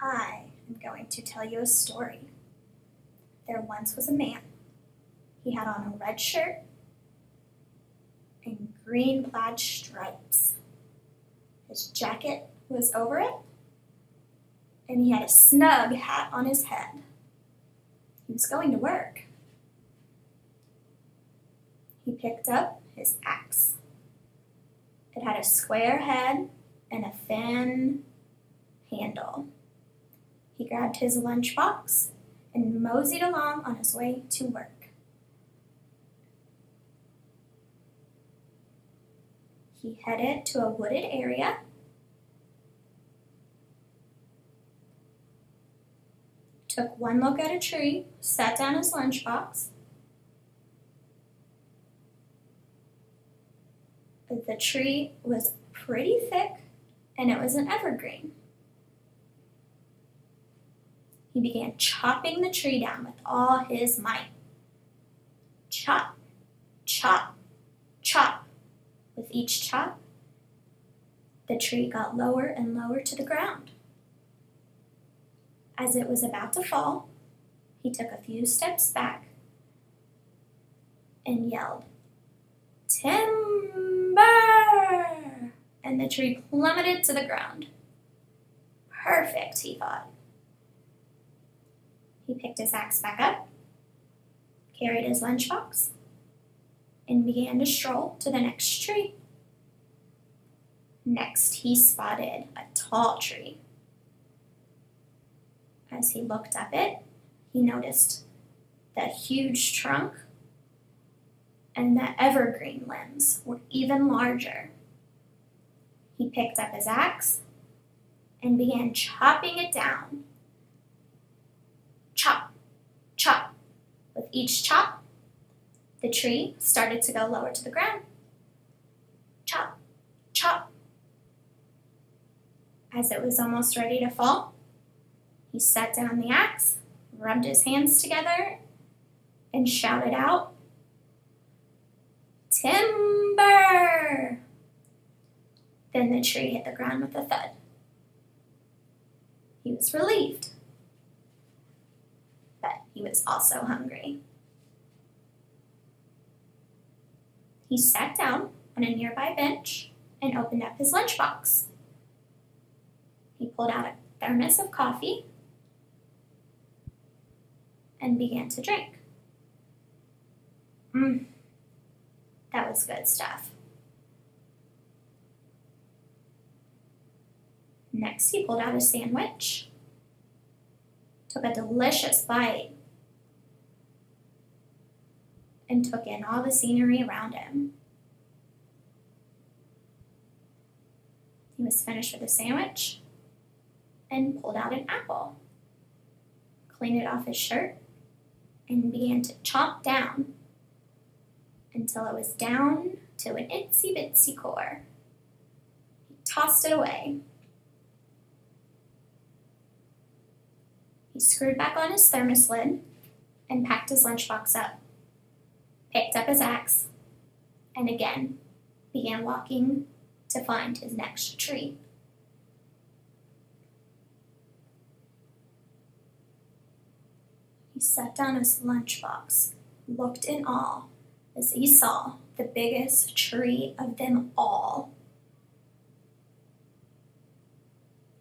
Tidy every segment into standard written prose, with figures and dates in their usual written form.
I am going to tell you a story. There once was a man. He had on a red shirt and green plaid stripes. His jacket was over it, and he had a snug hat on his head. He was going to work. He picked up his axe. It had a square head and a thin handle. He grabbed his lunchbox and moseyed along on his way to work. He headed to a wooded area. Took one look at a tree, set down his lunchbox. The tree was pretty thick, and it was an evergreen. He began chopping the tree down with all his might. Chop, chop, chop. With each chop, the tree got lower and lower to the ground. As it was about to fall, he took a few steps back and yelled, "Timber!" And the tree plummeted to the ground. Perfect, he thought. He picked his axe back up, carried his lunchbox, and began to stroll to the next tree. Next, he spotted a tall tree. As he looked up it, he noticed the huge trunk and the evergreen limbs were even larger. He picked up his axe and began chopping it down. Chop, chop. With each chop, the tree started to go lower to the ground. Chop, chop. As it was almost ready to fall, he set down the axe, rubbed his hands together, and shouted out, "Timber!" Then the tree hit the ground with a thud. He was relieved, but he was also hungry. He sat down on a nearby bench and opened up his lunchbox. He pulled out a thermos of coffee and began to drink. That was good stuff. Next, he pulled out a sandwich, took a delicious bite, and took in all the scenery around him. He was finished with the sandwich and pulled out an apple, cleaned it off his shirt, and began to chomp down until it was down to an itsy bitsy core. He tossed it away. He screwed back on his thermos lid and packed his lunchbox up, picked up his axe, and again began walking to find his next tree. He set down his lunchbox, looked in awe as he saw the biggest tree of them all.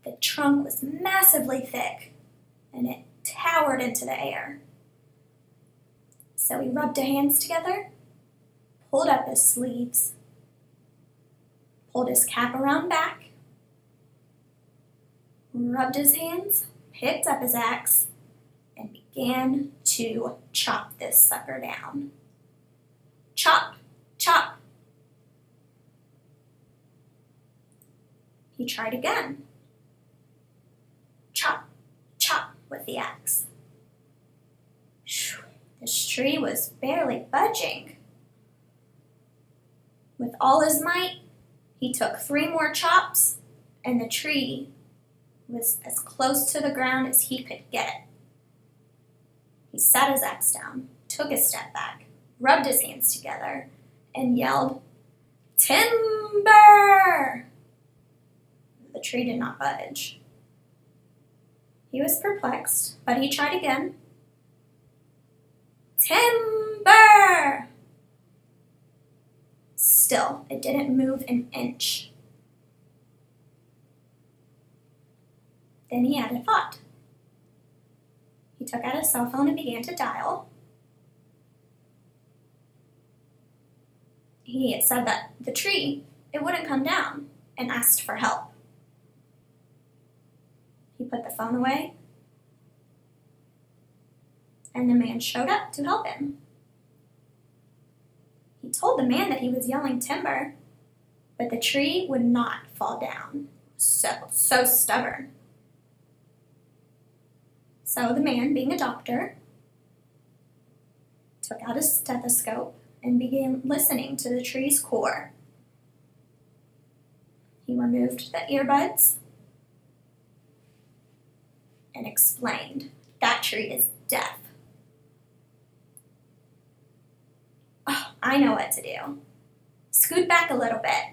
The trunk was massively thick, and it towered into the air. So he rubbed his hands together, pulled up his sleeves, pulled his cap around back, rubbed his hands, picked up his axe, and began to chop this sucker down. Chop, chop. He tried again. Chop, chop with the axe. This tree was barely budging. With all his might, he took 3 more chops, and the tree was as close to the ground as he could get it. He set his axe down, took a step back, rubbed his hands together, and yelled, "Timber!" The tree did not budge. He was perplexed, but he tried again. Timber! Still, it didn't move an inch. Then he had a thought. He took out his cell phone and began to dial. He had said that the tree, it wouldn't come down, and asked for help. He put the phone away, and the man showed up to help him. He told the man that he was yelling timber, but the tree would not fall down. So stubborn. So the man, being a doctor, took out his stethoscope and began listening to the tree's core. He removed the earbuds and explained, that tree is deaf. Oh, I know what to do. Scoot back a little bit.